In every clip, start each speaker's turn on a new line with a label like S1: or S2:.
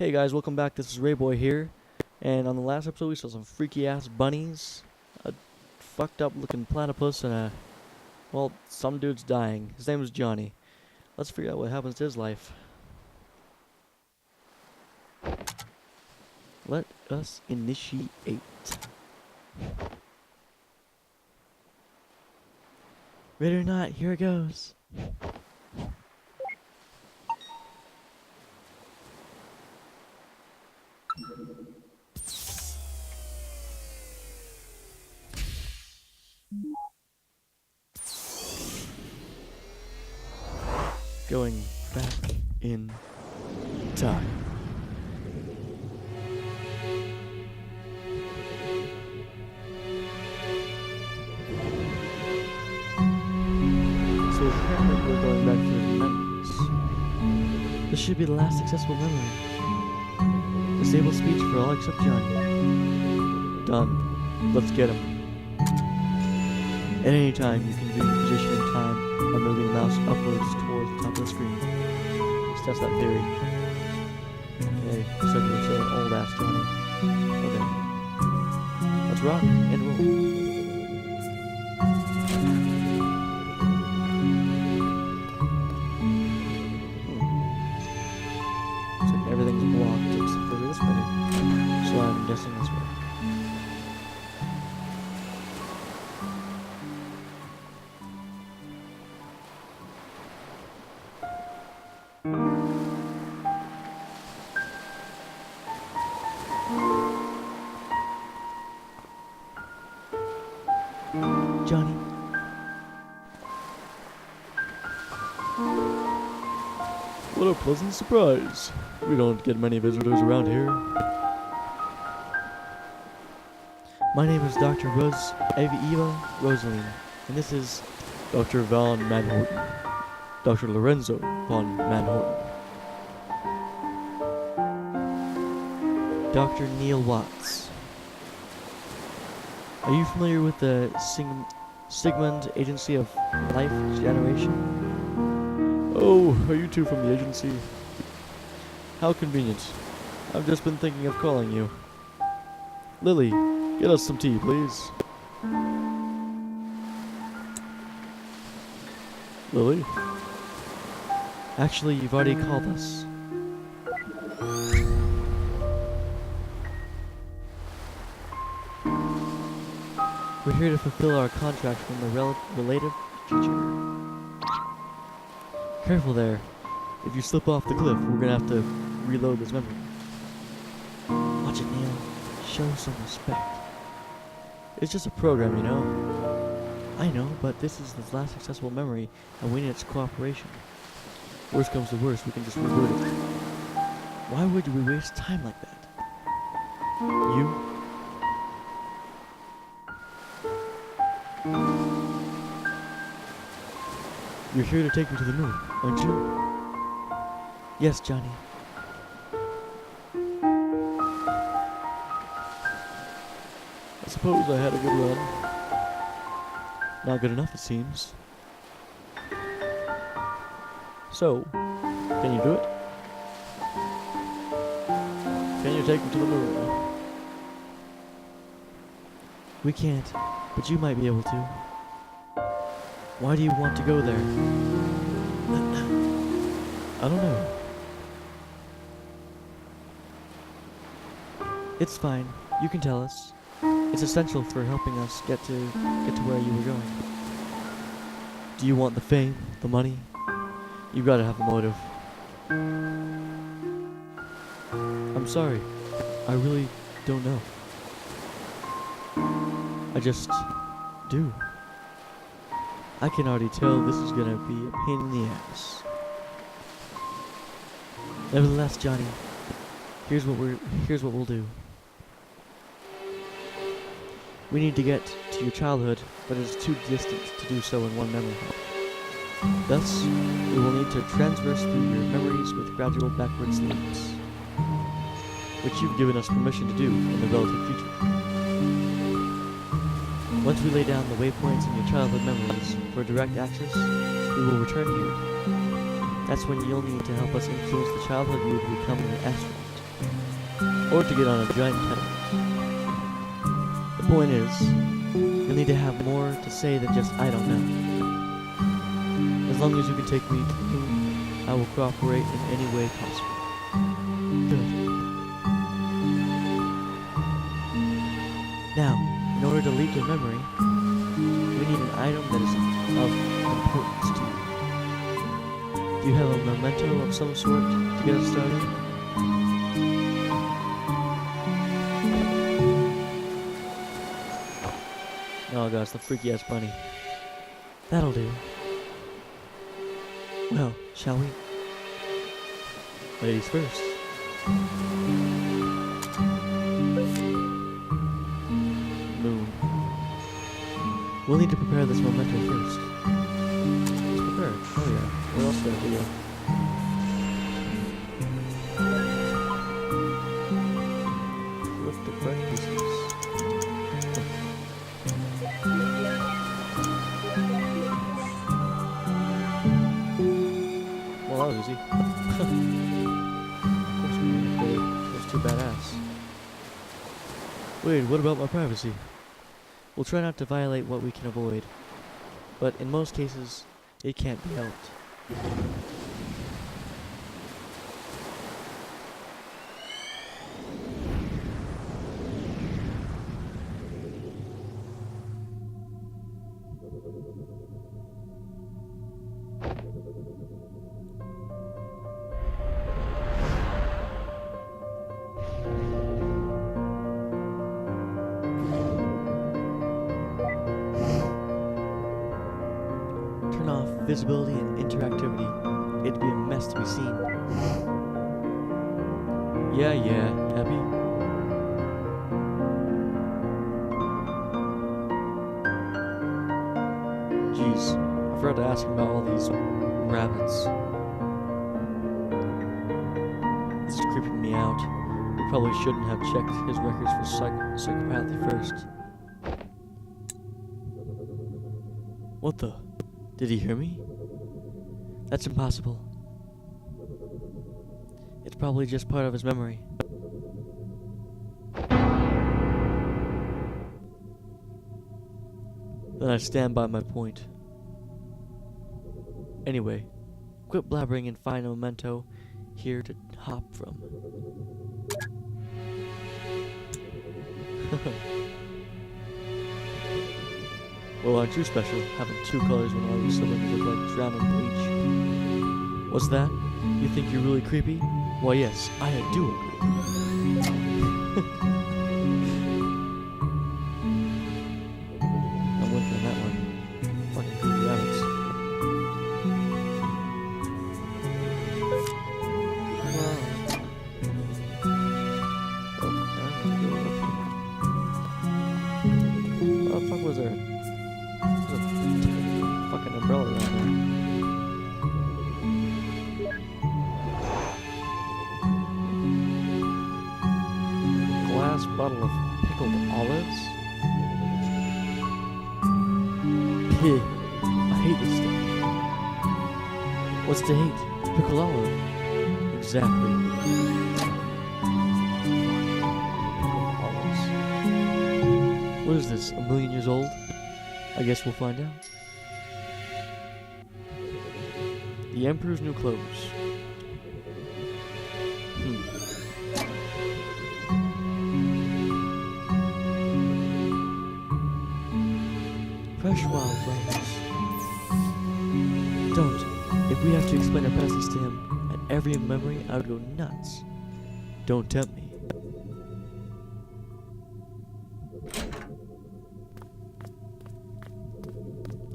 S1: Hey guys, welcome back. This is Rayboy here, and on the last episode we saw some freaky ass bunnies, a fucked up looking platypus, and some dude's dying. His name is Johnny. Let's figure out what happens to his life. Let us initiate. Ready or not, here it goes. Going back in time. So apparently we're going back through memories. This should be the last successful memory. Disable speech for all except Johnny. Done. Let's get him. At any time, you can view your position in time by moving the mouse upwards towards the top of the screen. Let's test that theory. Okay, so you're so old ass Johnny. Okay. Let's rock and roll. Looks like everything's blocked except for this way. So I'm guessing this way. Johnny. What a pleasant surprise. We don't get many visitors around here. My name is Dr. Eva Rosaline, and this is Dr. Von Manhorten. Dr. Lorenzo von Manhorten. Dr. Neil Watts. Are you familiar with the Sigmund Agency of Life Generation? Oh, are you two from the agency? How convenient. I've just been thinking of calling you. Lily, get us some tea, please. Lily? Actually, you've already called us. We're here to fulfill our contract from the relative future. Careful there. If you slip off the cliff, we're gonna have to reload this memory. Watch it, Neil. Show some respect. It's just a program, you know. I know, but this is the last successful memory, and we need its cooperation. Worst comes to worst, we can just reboot it. Why would we waste time like that? You? You're here to take me to the moon, aren't you? Yes, Johnny. I suppose I had a good run. Not good enough, it seems. So, can you do it? Can you take me to the moon? We can't, but you might be able to. Why do you want to go there? I don't know. It's fine. You can tell us. It's essential for helping us get to where you were going. Do you want the fame, the money? You gotta have a motive. I'm sorry. I really don't know. I just do. I can already tell this is gonna be a pain in the ass. Nevertheless, Johnny, here's what we'll do. We need to get to your childhood, but it is too distant to do so in one memory. Thus, we will need to transverse through your memories with gradual backwards leaps, which you've given us permission to do in the relative future. Once we lay down the waypoints in your childhood memories for direct access, we will return here. That's when you'll need to help us influence the childhood you to become an astronaut. or to get on a giant catapult. The point is, you'll need to have more to say than just "I don't know." As long as you can take me to the moon, I will cooperate in any way possible. Good. Now, in order to delete your memory, we need an item that is of importance to you. Do you have a memento of some sort to get us started? Oh gosh, the freaky ass bunny. That'll do. Well, shall we? Ladies first. Moon. We'll need to prepare this memento first. Let's prepare it. Oh yeah. What else did I do? Lift the correct pieces. Well, that was easy. Of course we didn't play. That was too badass. Wait, what about my privacy? We'll try not to violate what we can avoid, but in most cases, it can't be helped. Turn off visibility and interactivity. It'd be a mess to be seen. Yeah, happy? Jeez, I forgot to ask him about all these rabbits. This is creeping me out. We probably shouldn't have checked his records for psychopathy first. What the? Did he hear me? That's impossible. It's probably just part of his memory. Then I stand by my point. Anyway, quit blabbering and find a memento here to hop from. Well, aren't you special, having two colors when all your siblings look like drowning bleach? What's that? You think you're really creepy? Why yes, I do agree. I'm with you on that one. Fucking creepy rabbits. Oh, I'm gonna go up here. What the fuck was there? There's a fucking umbrella down there. Glass bottle of pickled olives? Pih. I hate this stuff. What's to hate? Pickled olive. Exactly. Pickled olives. What is this? 1,000,000 years old? I guess we'll find out. The Emperor's new clothes. Fresh wildflowers. Don't. If we have to explain our presence to him at every memory, I would go nuts. Don't tempt me.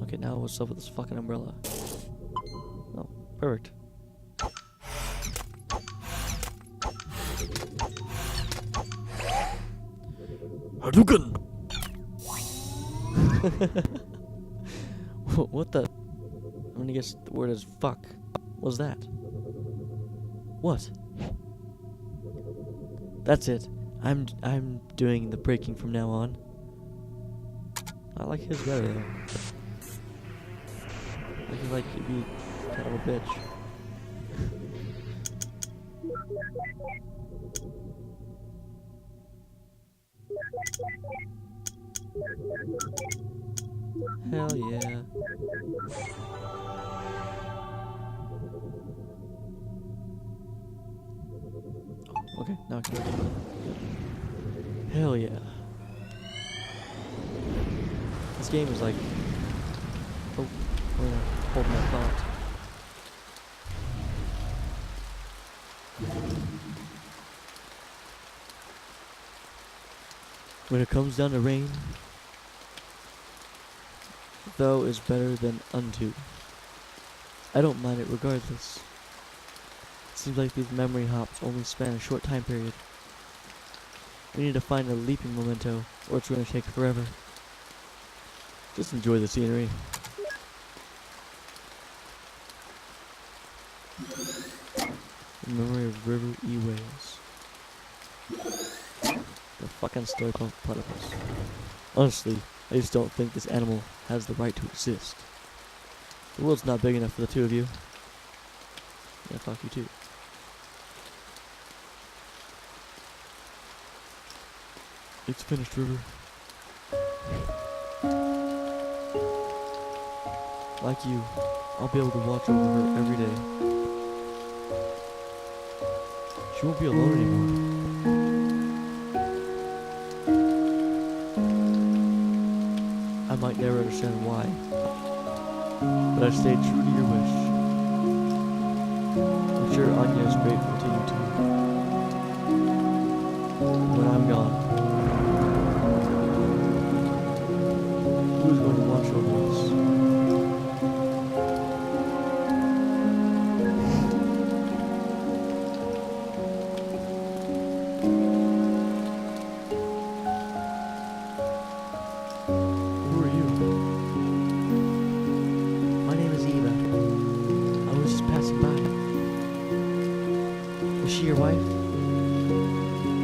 S1: Okay, now what's up with this fucking umbrella? Oh, perfect. Hadouken! What the? I'm gonna guess the word is fuck. What's that? What? That's it. I'm doing the breaking from now on. I like his better though. I feel like he'd be kind of a bitch. Hell yeah. Okay, now I can. Hell yeah. This game is like. Oh, I'm gonna hold my thought. When it comes down to rain, though is better than unto. I don't mind it regardless. It seems like these memory hops only span a short time period. We need to find a leaping memento, or it's going to take forever. Just enjoy the scenery. In memory of River E. Wales. The fucking stoical platypus. Honestly, I just don't think this animal has the right to exist. The world's not big enough for the two of you. Yeah, fuck you too. It's finished, River. Like you, I'll be able to watch over her every day. She won't be alone anymore. I might never understand why, but I stayed true to your wish. I'm sure Anya is grateful to you too. When I'm gone, who's going to watch over us? Who are you? My name is Eva. I was just passing by. Is she your wife?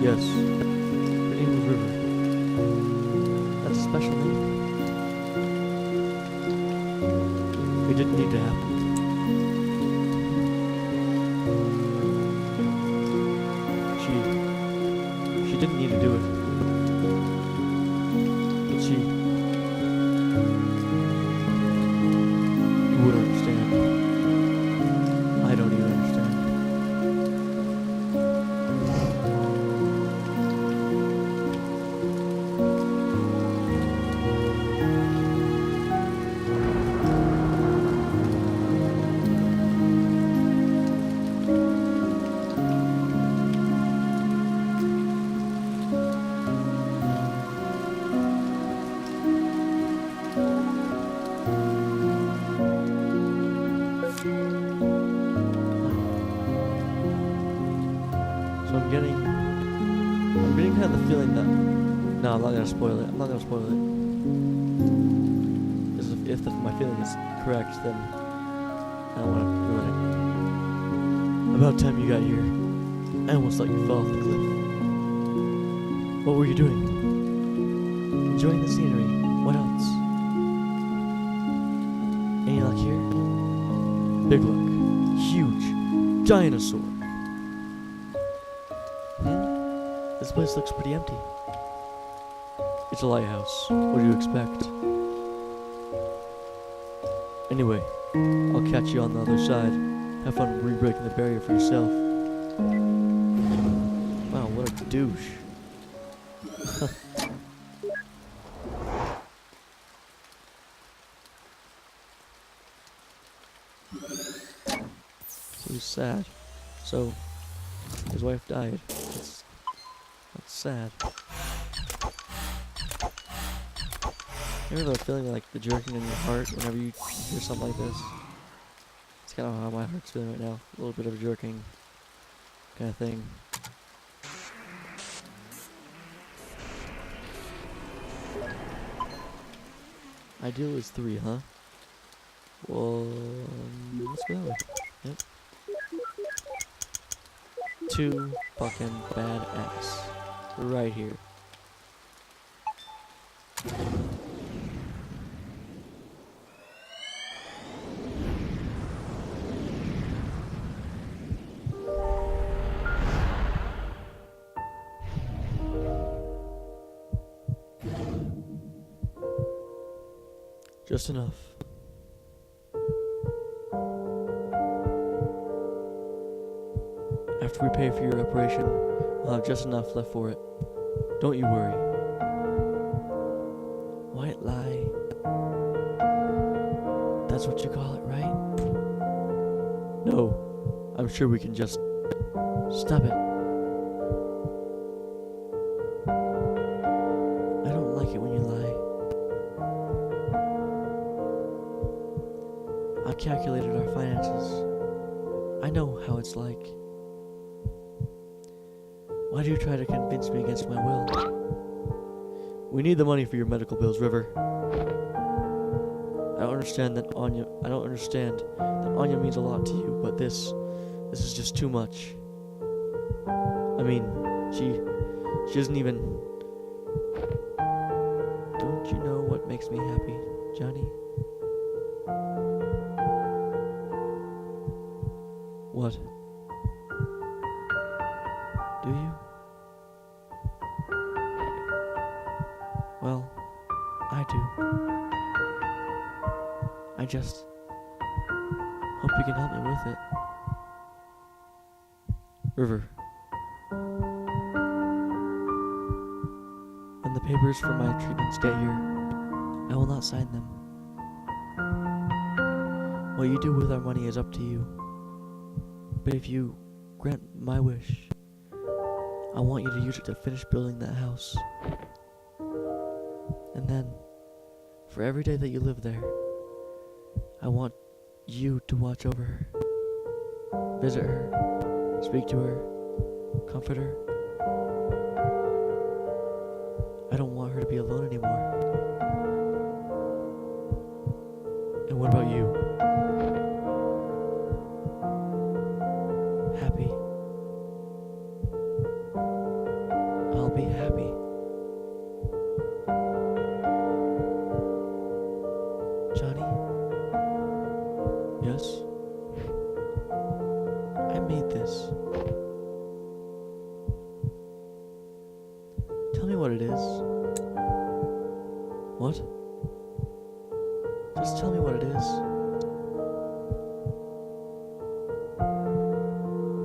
S1: Yes. Her name was River. That's a special name. It didn't need to happen. She didn't need to do it. But you would understand. I don't even understand. So I'm getting kind of the feeling that, no, I'm not gonna spoil it. I'm not gonna spoil it. Because if my feeling is correct, then I don't want to ruin it. About time you got here. I almost thought you fell off the cliff. What were you doing? Enjoying the scenery. What else? Any luck here? Big luck. Huge. Dinosaur. This place looks pretty empty. It's a lighthouse. What do you expect? Anyway, I'll catch you on the other side. Have fun re-breaking the barrier for yourself. Wow, what a douche. He was sad. So, his wife died. That's sad. You ever have a feeling like the jerking in your heart whenever you hear something like this? It's kind of how my heart's feeling right now. A little bit of a jerking kind of thing. Ideal is 3, huh? Well, let's go that way. Yep. 2 fucking badass. Right here. Just enough. After we pay for your reparation, I'll have just enough left for it. Don't you worry. White lie. That's what you call it, right? No. I'm sure we can just... Stop it. I don't like it when you lie. I calculated our finances. I know how it's like. Why do you try to convince me against my will? We need the money for your medical bills, River. I don't understand that Anya means a lot to you, but this is just too much. I mean, she doesn't even... Don't you know what makes me happy, Johnny? What? Do you? Well, I do. I just hope you can help me with it. River. When the papers for my treatments get here, I will not sign them. What you do with our money is up to you. But if you grant my wish, I want you to use it to finish building that house. And then, for every day that you live there, I want you to watch over her, visit her, speak to her, comfort her. I don't want her to be alone anymore. And what about you? Happy? I'll be happy. Johnny? Yes? I made this. Tell me what it is. What? Just tell me what it is.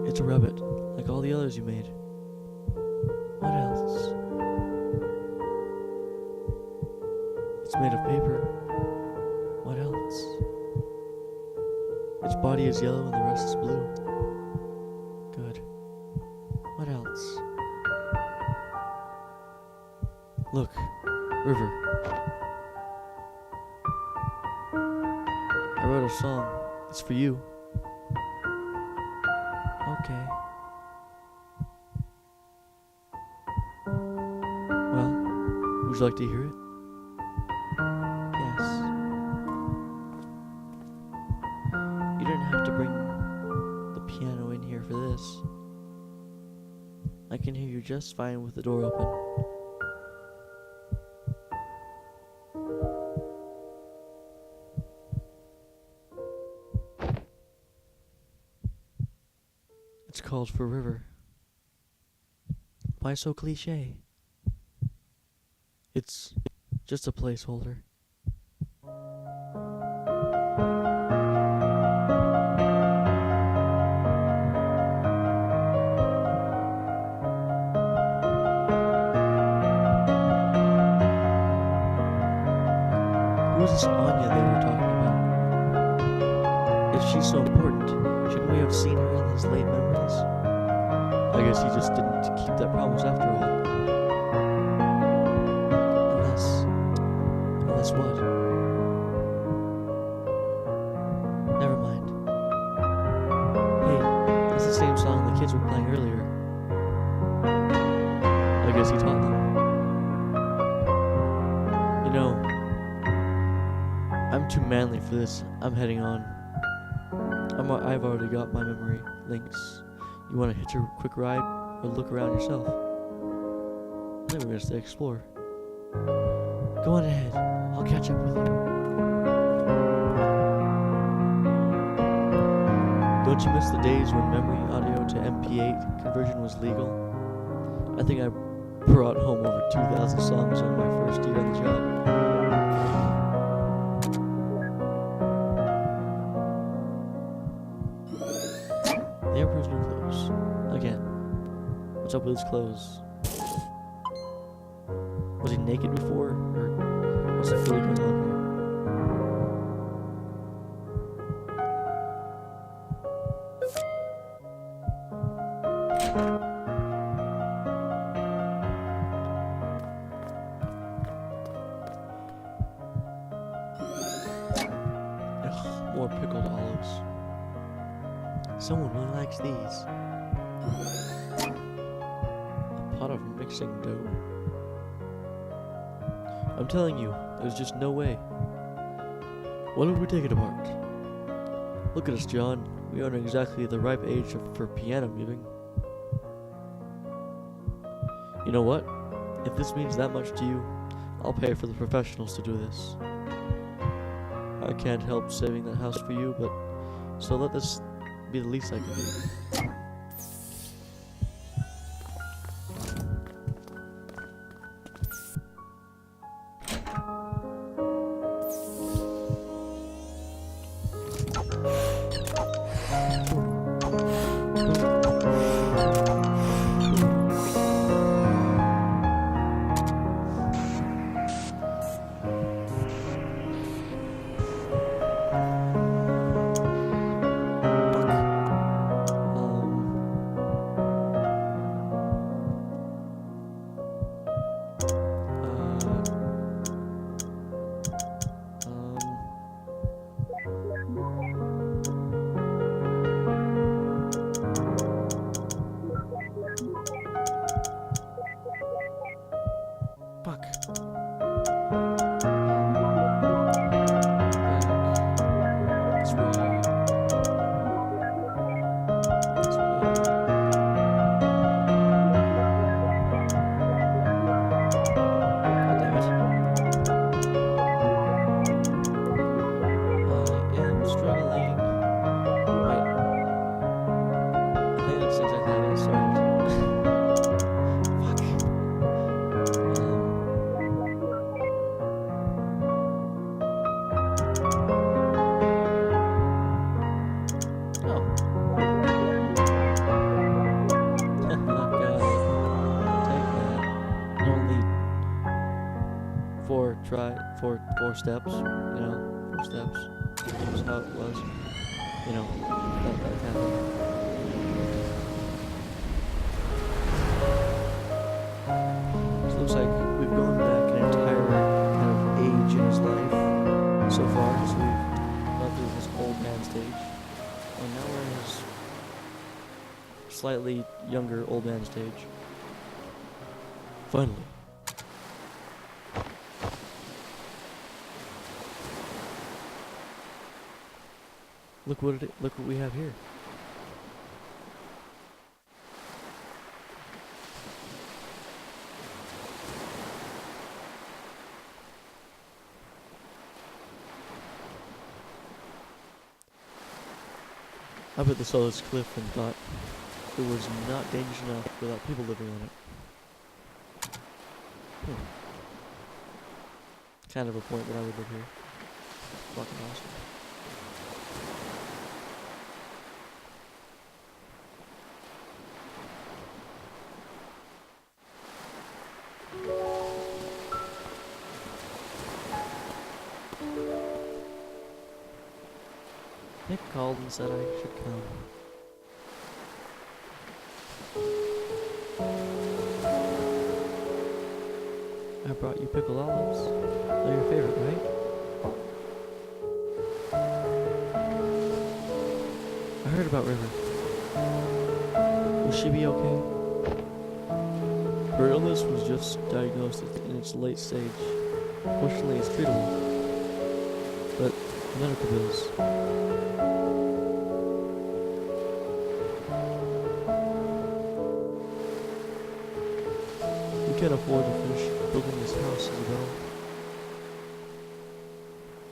S1: It's a rabbit, like all the others you made. What else? It's made of paper. What else? Its body is yellow and the rest is blue. Good. What else? Look, River. I wrote a song. It's for you. Okay. Well, would you like to hear it? Yes. You didn't have to bring the piano in here for this. I can hear you just fine with the door open. It's called For River. Why so cliche? It's just a placeholder. Who's this Anya they were talking about? If she's so important, shouldn't we have seen her in his late memories? I guess he just didn't keep that promise after all. Unless what? Never mind. Hey, that's the same song the kids were playing earlier. I guess he taught them. You know, I'm too manly for this. I'm heading on. I've already got my memory links. You want to hitch a quick ride or look around yourself? I think we're going to stay explore. Go on ahead. I'll catch up with you. Don't you miss the days when memory audio to MP8 conversion was legal? I think I brought home over 2,000 songs on my first year on the job. What's up with his clothes? Was he naked before? Or what's really going on here? Ugh, more pickled olives. Someone really likes these. A pot of mixing dough. I'm telling you, there's just no way. Why don't we take it apart? Look at us, John. We aren't exactly the ripe age for piano moving. You know what? If this means that much to you, I'll pay for the professionals to do this. I can't help saving that house for you, but so let this be the least I can do. Fuck. This way. This way. God damn it. I am struggling. Wait. I think that's exactly how it started. Four steps, you know, 4 steps. That was how it was, you know, that kind of thing. So it looks like we've gone back an entire kind of age in his life so far. So we've gone through this old man stage, and now we're in his slightly younger old man stage. Finally. Look what we have here. I bet they saw this cliff and thought it was not dangerous enough without people living on it. Kind of a point that I would live here. Fucking awesome. Nick called and said I should come. I brought you pickled olives. They're your favorite, right? I heard about River. Will she be okay? Her illness was just diagnosed in its late stage. Fortunately, it's treatable. But medical bills. We can't afford to finish building this house, Isabel.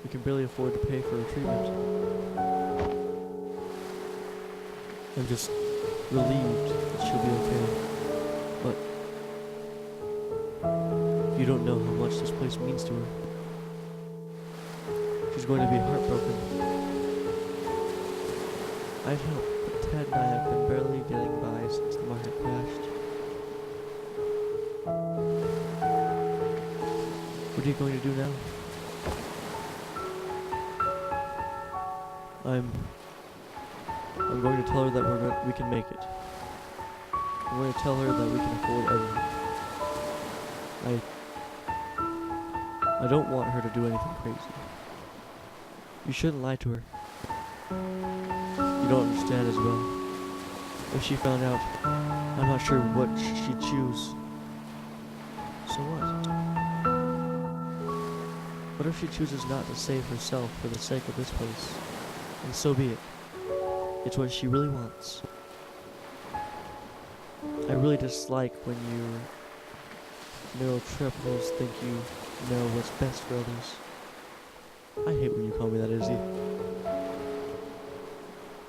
S1: We can barely afford to pay for her treatment. I'm just relieved that she'll be okay. But you don't know how much this place means to her. She's going to be heartbroken. I'd help, but Ted and I have been barely getting by since the market crashed. What are you going to do now? I'm going to tell her that we can make it. I'm going to tell her that we can afford everything. I don't want her to do anything crazy. You shouldn't lie to her. You don't understand as well. If she found out, I'm not sure what she'd choose. So what? What if she chooses not to save herself for the sake of this place? And so be it. It's what she really wants. I really dislike when your neurotypicals think you know what's best for others. I hate when you call me that, Izzy.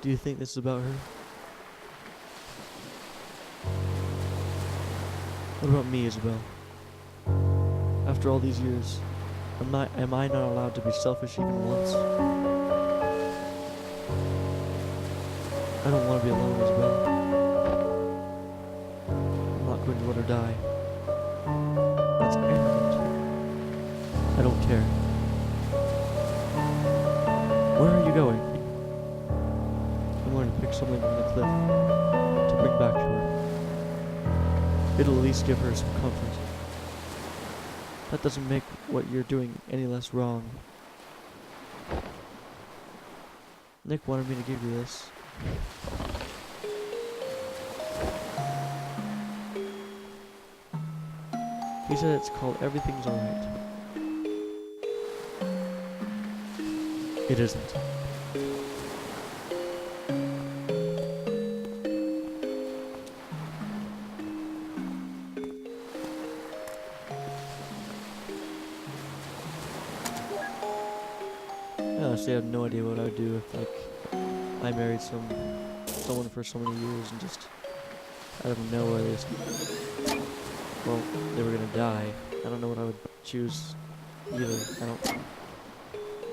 S1: Do you think this is about her? What about me, Isabel? After all these years, am I not allowed to be selfish even once? I don't want to be alone, Isabel. I'm not going to let her die. That's arrogant. I don't care. Where are you going? I'm going to pick something from the cliff to bring back to her. It'll at least give her some comfort. That doesn't make what you're doing any less wrong. Nick wanted me to give you this. He said it's called Everything's Alright. It isn't. Honestly, I have no idea what I would do if, like, I married someone for so many years and just out of nowhere they were gonna die. I don't know what I would choose either.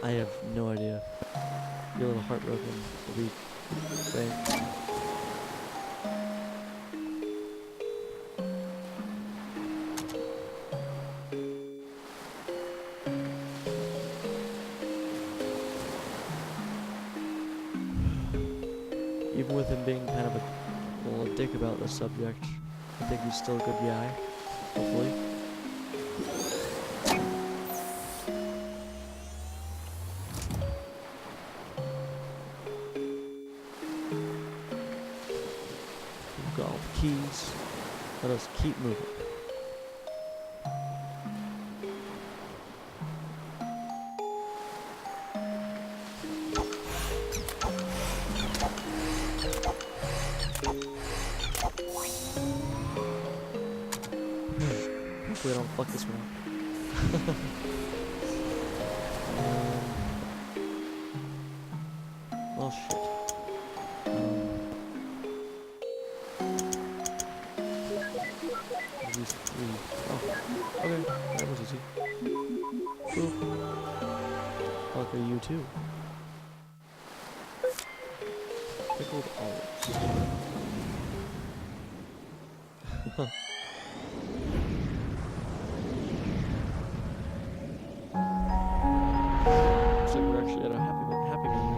S1: I have no idea. Be a little heartbroken. It'll be great. Even with him being kind of a little dick about this subject, I think he's still a good guy, hopefully. We've got all the keys. Let us keep moving. Hopefully I don't fuck this one up. Well, shit. These three. Oh, okay. That was easy. Boop. Okay, you too. Pickled olives. Looks like we're actually at a happy memory.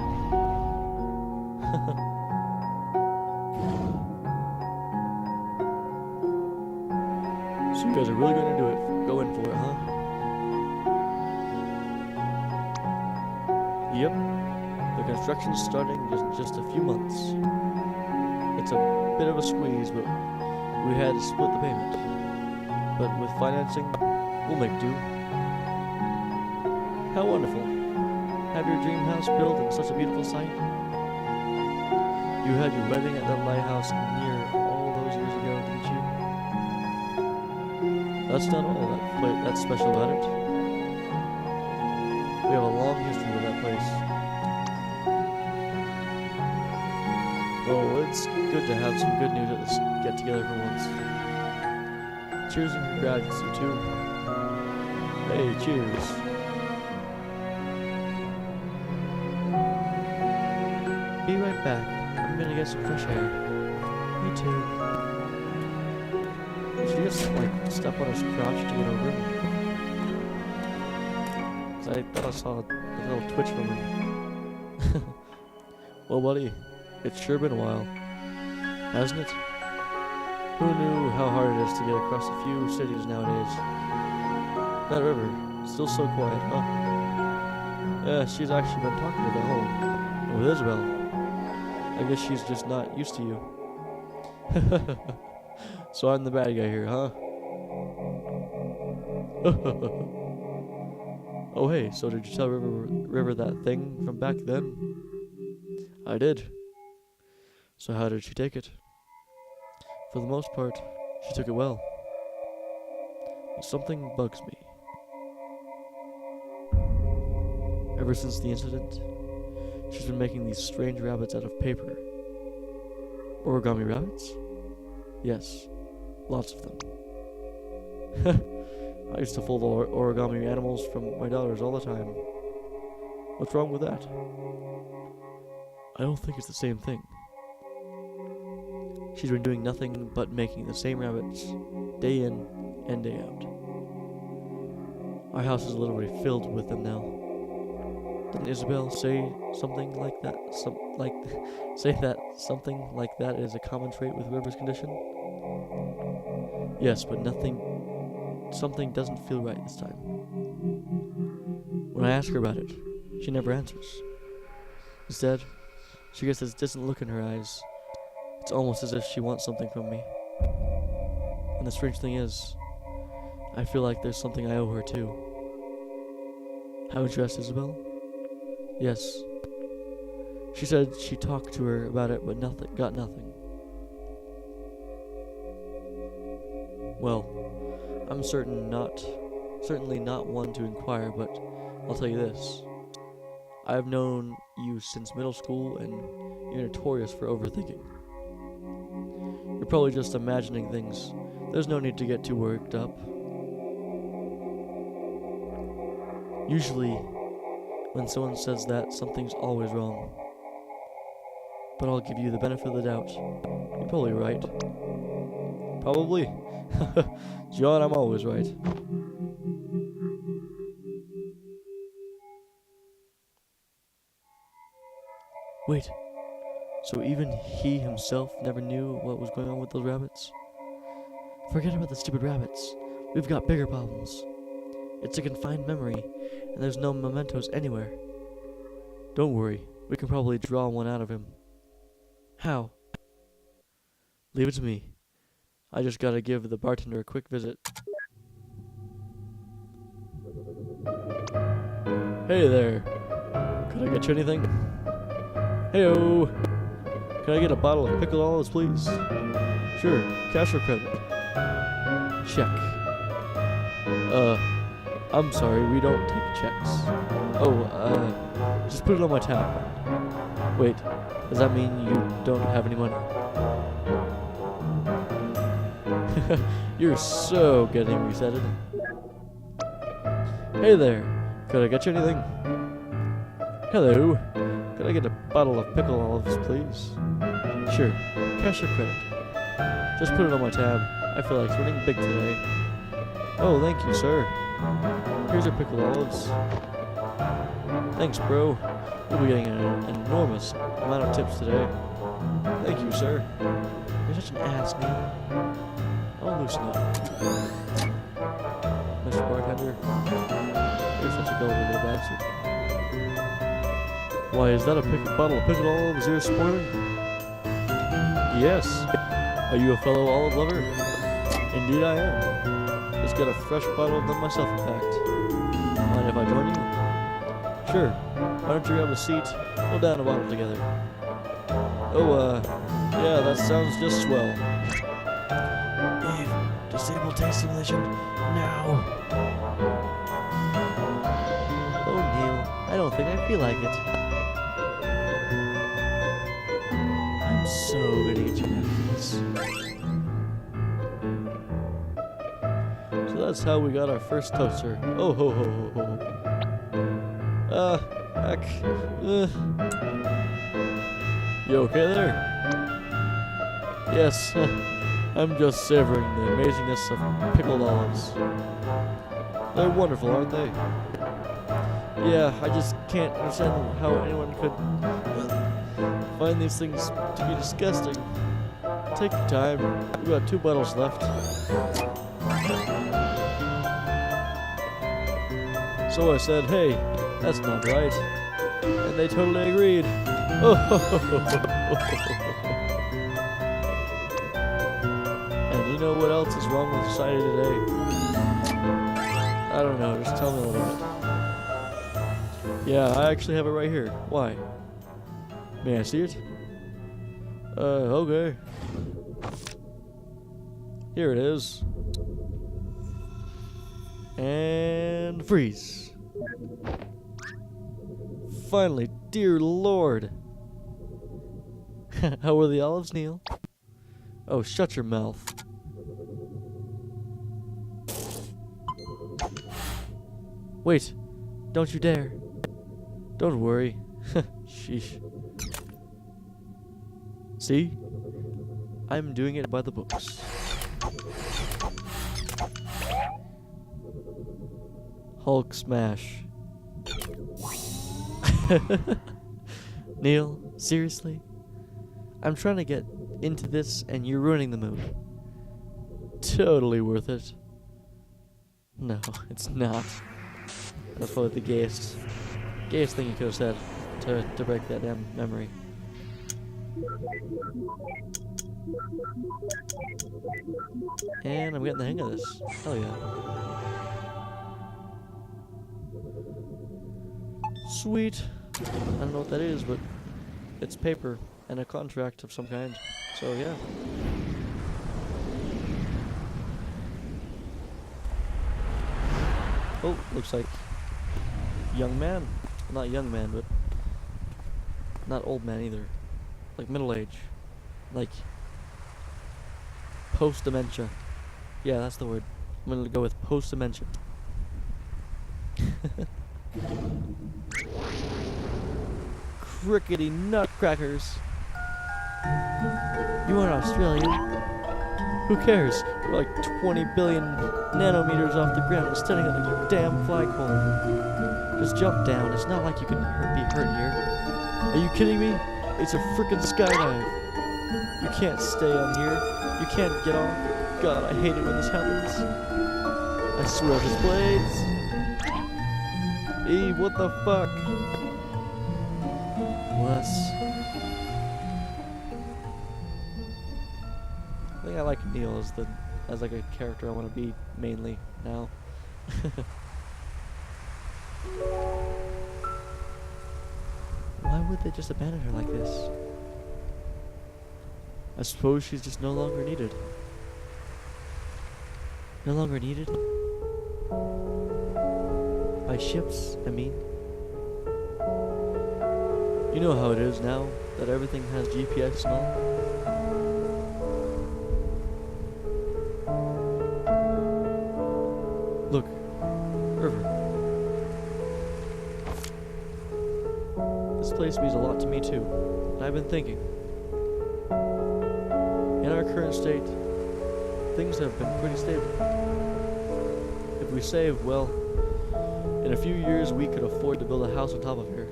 S1: So you guys are really going to do it? Go in for it, huh? Yep. The construction's starting in just a few months. It's a bit of a squeeze, but we had to split the payment. But with financing, we'll make do. How wonderful. Have your dream house built in such a beautiful site? You had your wedding at that lighthouse near all those years ago, didn't you? That's not all that's special about it. We have a long history with that place. Oh, it's good to have some good news at this get-together for once. Cheers and congrats, you two. Hey, cheers. Be right back. I'm gonna get some fresh air. Me too. Did you just, like, step on his crotch to get over him? 'cause I thought I saw a little twitch from him. Well, buddy, it's sure been a while, hasn't it? Who knew how hard it is to get across a few cities nowadays? That river, still so quiet, huh? Yeah, she's actually been talking to the home with Isabel. I guess she's just not used to you. So I'm the bad guy here, huh? Oh hey, so did you tell River that thing from back then? I did. So how did she take it? For the most part, she took it well. But something bugs me. Ever since the incident, she's been making these strange rabbits out of paper. Origami rabbits? Yes, lots of them. I used to fold origami animals from my daughters all the time. What's wrong with that? I don't think it's the same thing. She's been doing nothing but making the same rabbits, day in and day out. Our house is literally filled with them now. Didn't Isabel say something like that? Something like that is a common trait with River's condition? Yes, but something doesn't feel right this time. When I ask her about it, she never answers. Instead, she gets this distant look in her eyes. It's almost as if she wants something from me. And the strange thing is, I feel like there's something I owe her too. Haven't you asked Isabel? Yes. She said she talked to her about it, but got nothing. Well, I'm certainly not one to inquire, but I'll tell you this. I've known you since middle school, and you're notorious for overthinking. You're probably just imagining things. There's no need to get too worked up. Usually, when someone says that, something's always wrong. But I'll give you the benefit of the doubt. You're probably right. Probably? John, I'm always right. Wait, so even he himself never knew what was going on with those rabbits? Forget about the stupid rabbits. We've got bigger problems. It's a confined memory, and there's no mementos anywhere. Don't worry, we can probably draw one out of him. How? Leave it to me. I just gotta give the bartender a quick visit. Hey there. Could I get you anything? Heyo. Can I get a bottle of pickled olives, please? Sure. Cash or credit? Check. I'm sorry, we don't take checks. Oh, just put it on my tab. Wait, does that mean you don't have any money? You're so getting resetted. Hey there, could I get you anything? Hello, could I get a bottle of pickled olives, please? Sure, cash or credit? Just put it on my tab. I feel like it's running big today. Oh, thank you, sir. Here's your pickled olives. Thanks, bro. You'll be getting an enormous amount of tips today. Thank you, sir. You're such an ass, man. I'll loosen up. Mr. Bartender, you're such a gullible little bastard. Why, is that a bottle of pickled olives you're spoiling? Yes. Are you a fellow olive lover? Indeed I am. Just got a fresh bottle of them myself, in fact. Mind if I join you? Sure. Why don't you grab a seat? We'll down a bottle together. Oh, yeah, that sounds just swell. Dave, disable taste simulation now. Oh, Neil, I don't think I feel like it. I'm so gonna get you after this. So that's how we got our first toaster. Oh ho ho ho ho. Heck. You okay there? Yes, I'm just savoring the amazingness of pickled olives. They're wonderful, aren't they? Yeah, I just can't understand how anyone could find these things to be disgusting. Take your time. We've got 2 bottles left. So I said, hey, that's not right. And they totally agreed. And you know what else is wrong with society today? I don't know, just tell me a little bit. Yeah, I actually have it right here. Why? May I see it? Okay. Here it is. And freeze. Finally, dear Lord. How were the olives, Neil? Oh, shut your mouth. Wait, don't you dare. Don't worry. Sheesh. See? I'm doing it by the books. Hulk smash. Neil, seriously? I'm trying to get into this and you're ruining the mood. Totally worth it. No, it's not. That's probably the gayest thing you could have said to break that damn memory. And I'm getting the hang of this. Hell yeah. Sweet. I don't know what that is, but it's paper and a contract of some kind. So yeah. Oh, looks like young man. Not young man, but not old man either. Like middle age. Like post-dementia. Yeah, that's the word. I'm gonna go with post-dementia. Crickety nutcrackers. You aren't Australian. Who cares? We're like 20 billion nanometers off the ground, standing on a damn flagpole. Just jump down. It's not like you can be hurt here. Are you kidding me? It's a frickin' skydive. You can't stay on here. You can't get off. God, I hate it when this happens. I swear off his blades. Eve, what the fuck? Bless. I think I like Neil as like a character I want to be mainly now. Why would they just abandon her like this? I suppose she's just no longer needed. No longer needed? By ships, I mean. You know how it is now, that everything has GPS and all. Look, river. This place means a lot to me too, and I've been thinking. In our current state, things have been pretty stable. If we save, well, in a few years we could afford to build a house on top of here.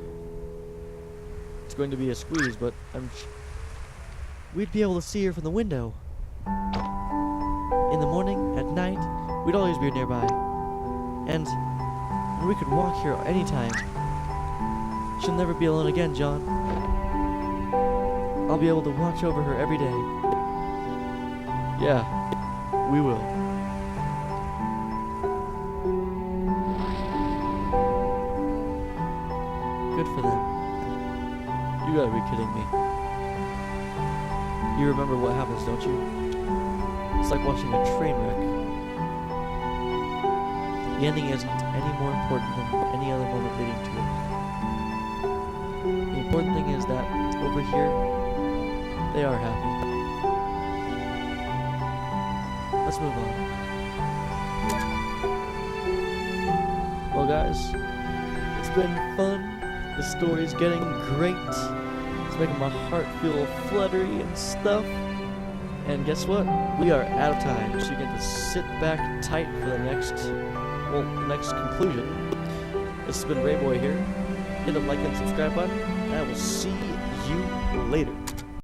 S1: It's going to be a squeeze, but we'd be able to see her from the window. In the morning, at night, we'd always be nearby. And we could walk here anytime. She'll never be alone again, John. I'll be able to watch over her every day. Yeah, we will. Good for them. You gotta be kidding me. You remember what happens, don't you? It's like watching a train wreck. The ending isn't any more important than any other moment leading to it. The important thing is that, over here, they are happy. Let's move on. Well guys, it's been fun. The story's getting great. It's making my heart feel fluttery and stuff. And guess what? We are out of time, so you get to sit back tight for the next conclusion. This has been Rayboy here. Hit the like and subscribe button, and I will see you later.